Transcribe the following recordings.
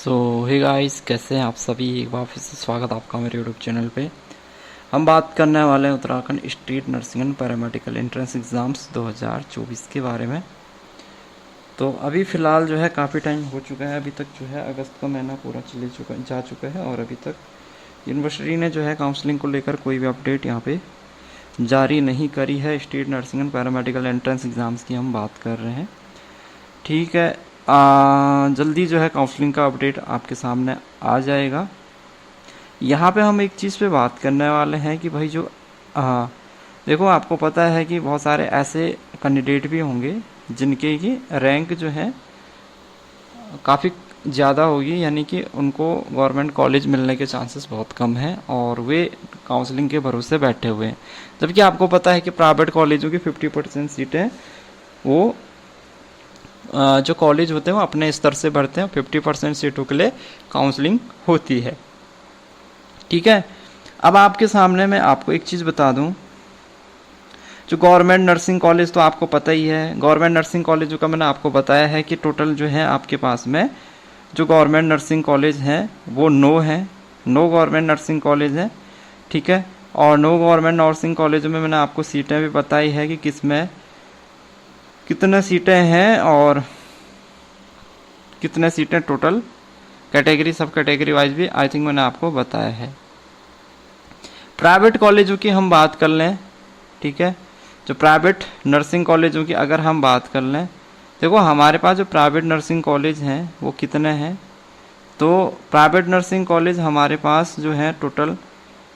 सो hey guys, कैसे हैं आप सभी। एक बार फिर से स्वागत आपका मेरे यूट्यूब चैनल पे। हम बात करने वाले हैं Uttarakhand state nursing and paramedical entrance exams 2024 के बारे में। तो अभी फ़िलहाल जो है काफ़ी टाइम हो चुका है, अभी तक जो है अगस्त का महीना पूरा जा चुका है और अभी तक यूनिवर्सिटी ने जो है काउंसलिंग को लेकर कोई भी अपडेट यहाँ पे जारी नहीं करी है। State nursing and paramedical entrance exams की हम बात कर रहे हैं, ठीक है। जल्दी जो है काउंसलिंग का अपडेट आपके सामने आ जाएगा। यहाँ पे हम एक चीज़ पे बात करने वाले हैं कि भाई जो देखो, आपको पता है कि बहुत सारे ऐसे कैंडिडेट भी होंगे जिनके की रैंक जो है काफ़ी ज़्यादा होगी, यानी कि उनको गवर्नमेंट कॉलेज मिलने के चांसेस बहुत कम हैं और वे काउंसलिंग के भरोसे बैठे हुए हैं। जबकि आपको पता है कि प्राइवेट कॉलेजों की 50% सीटें वो जो कॉलेज होते हैं वो अपने स्तर से भरते हैं। 50% सीटों के लिए काउंसलिंग होती है, ठीक है। अब आपके सामने मैं आपको एक चीज़ बता दूं, जो गवर्नमेंट नर्सिंग कॉलेज तो आपको पता ही है। गवर्नमेंट नर्सिंग कॉलेजों का मैंने आपको बताया है कि टोटल जो है आपके पास में जो गवर्नमेंट नर्सिंग कॉलेज हैं वो 9 हैं, 9 गवर्नमेंट नर्सिंग कॉलेज हैं, ठीक है। और 9 गवर्नमेंट नर्सिंग कॉलेजों में मैंने आपको सीटें भी बताई है कि किस में कितने सीटें हैं और कितने सीटें टोटल, कैटेगरी सब कैटेगरी वाइज भी आई थिंक मैंने आपको बताया है। प्राइवेट कॉलेजों की हम बात कर लें, ठीक है। जो प्राइवेट नर्सिंग कॉलेजों की अगर हम बात कर लें, देखो हमारे पास जो प्राइवेट नर्सिंग कॉलेज हैं वो कितने हैं। तो प्राइवेट नर्सिंग कॉलेज हमारे पास जो है टोटल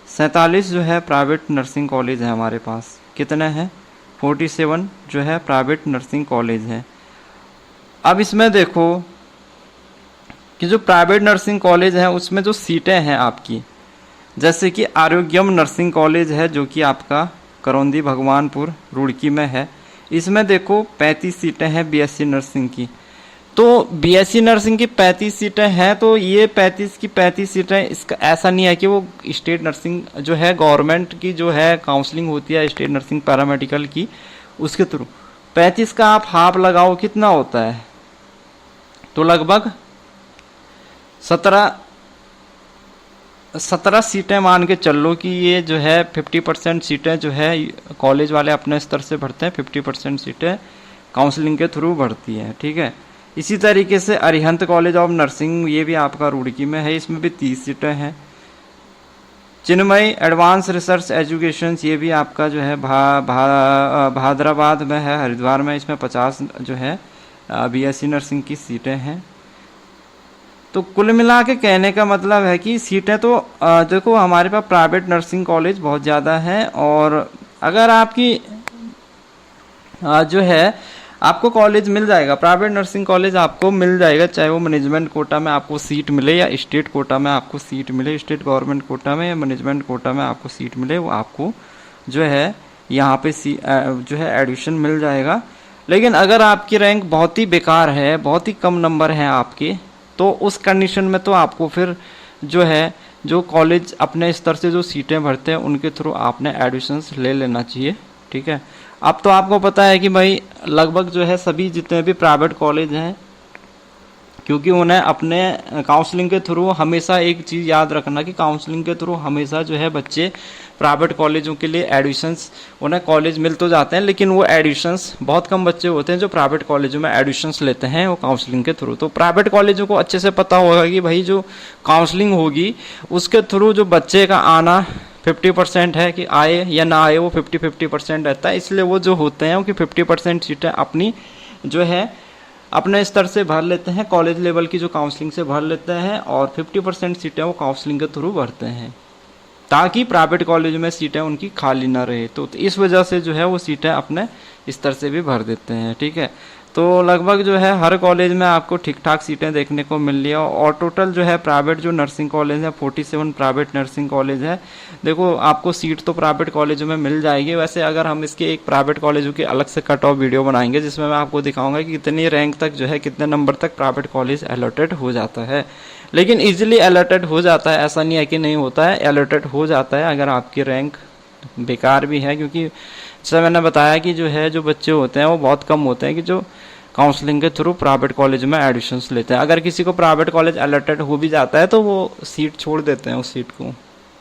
47 जो है प्राइवेट नर्सिंग कॉलेज है हमारे पास। कितने हैं? 47 जो है प्राइवेट नर्सिंग कॉलेज है। अब इसमें देखो कि जो प्राइवेट नर्सिंग कॉलेज है उसमें जो सीटें हैं आपकी, जैसे कि आरोग्यम नर्सिंग कॉलेज है जो कि आपका करौंदी भगवानपुर रुड़की में है। इसमें देखो 35 सीटें हैं बीएससी नर्सिंग की। तो बीएससी नर्सिंग की 35 सीटें हैं, तो ये 35 की 35 सीटें, इसका ऐसा नहीं है कि वो स्टेट नर्सिंग जो है गवर्नमेंट की जो है काउंसलिंग होती है स्टेट नर्सिंग पैरामेडिकल की, उसके थ्रू 35 का आप हाफ लगाओ कितना होता है, तो लगभग 17 सीटें मान के चल लो कि ये जो है 50% सीटें जो है कॉलेज वाले अपने स्तर से भरते हैं, 50% सीटें काउंसलिंग के थ्रू भरती हैं, ठीक है। इसी तरीके से अरिहंत कॉलेज ऑफ नर्सिंग, ये भी आपका रुड़की में है, इसमें भी 30 सीटें हैं। चिन्मय एडवांस रिसर्च एजुकेशन, ये भी आपका जो है भादराबाद में है, हरिद्वार में, इसमें 50 जो है बीएससी नर्सिंग की सीटें हैं। तो कुल मिला के कहने का मतलब है कि सीटें तो देखो हमारे पास प्राइवेट नर्सिंग कॉलेज बहुत ज़्यादा है। और अगर आपकी जो है आपको कॉलेज मिल जाएगा, प्राइवेट नर्सिंग कॉलेज आपको मिल जाएगा, चाहे वो मैनेजमेंट कोटा में आपको सीट मिले या स्टेट कोटा में आपको सीट मिले, स्टेट गवर्नमेंट कोटा में या मैनेजमेंट कोटा में आपको सीट मिले, वो आपको जो है यहाँ पे जो है एडमिशन मिल जाएगा। लेकिन अगर आपकी रैंक बहुत ही बेकार है, बहुत ही कम नंबर हैं आपके, तो उस कंडीशन में तो आपको फिर जो है जो कॉलेज अपने स्तर से जो सीटें भरते हैं उनके थ्रू आपने एडमिशन्स ले लेना चाहिए, ठीक है। अब तो आपको पता है कि भाई लगभग जो है सभी जितने भी प्राइवेट कॉलेज हैं, क्योंकि उन्हें अपने काउंसलिंग के थ्रू हमेशा एक चीज़ याद रखना कि काउंसलिंग के थ्रू हमेशा जो है बच्चे प्राइवेट कॉलेजों के लिए एडमिशन्स, उन्हें कॉलेज मिल तो जाते हैं लेकिन वो एडमिशन्स बहुत कम बच्चे होते हैं जो प्राइवेट कॉलेजों में एडमिशन्स लेते हैं वो काउंसलिंग के थ्रू। तो प्राइवेट कॉलेजों को अच्छे से पता होगा कि भाई जो काउंसलिंग होगी उसके थ्रू जो बच्चे का आना 50% है कि आए या ना आए, वो 50-50% रहता है। इसलिए वो जो होते हैं कि 50% सीटें अपनी जो है अपने स्तर से भर लेते हैं, कॉलेज लेवल की जो काउंसलिंग से भर लेते हैं, और 50% सीटें वो काउंसलिंग के थ्रू भरते हैं ताकि प्राइवेट कॉलेज में सीटें उनकी खाली ना रहे। तो इस वजह से जो है वो सीटें अपने स्तर से भी भर देते हैं, ठीक है। तो लगभग जो है हर कॉलेज में आपको ठीक ठाक सीटें देखने को मिल रही है। और टोटल जो है प्राइवेट जो नर्सिंग कॉलेज है 47 प्राइवेट नर्सिंग कॉलेज है। देखो आपको सीट तो प्राइवेट कॉलेजों में मिल जाएगी। वैसे अगर हम इसके एक प्राइवेट कॉलेजों की अलग से कट ऑफ वीडियो बनाएंगे जिसमें मैं आपको दिखाऊंगा कि कितनी रैंक तक जो है कितने नंबर तक प्राइवेट कॉलेज अलॉटेड हो जाता है। लेकिन ईजिली अलॉटेड हो जाता है, ऐसा नहीं है कि नहीं होता है, अलॉटेड हो जाता है अगर आपकी रैंक बेकार भी है। क्योंकि जैसे मैंने बताया कि जो है जो बच्चे होते हैं वो बहुत कम होते हैं कि जो काउंसलिंग के थ्रू प्राइवेट कॉलेज में एडमिशन्स लेते हैं। अगर किसी को प्राइवेट कॉलेज अलॉटेड हो भी जाता है तो वो सीट छोड़ देते हैं उस सीट को,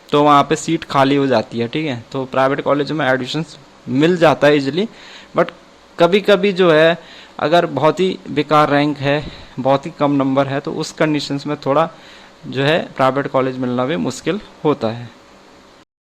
तो वहाँ पे सीट खाली हो जाती है, ठीक है। तो प्राइवेट कॉलेज में एडमिशन्स मिल जाता है इजीली, बट कभी कभी जो है अगर बहुत ही बेकार रैंक है, बहुत ही कम नंबर है, तो उस कंडीशंस में थोड़ा जो है प्राइवेट कॉलेज मिलना भी मुश्किल होता है।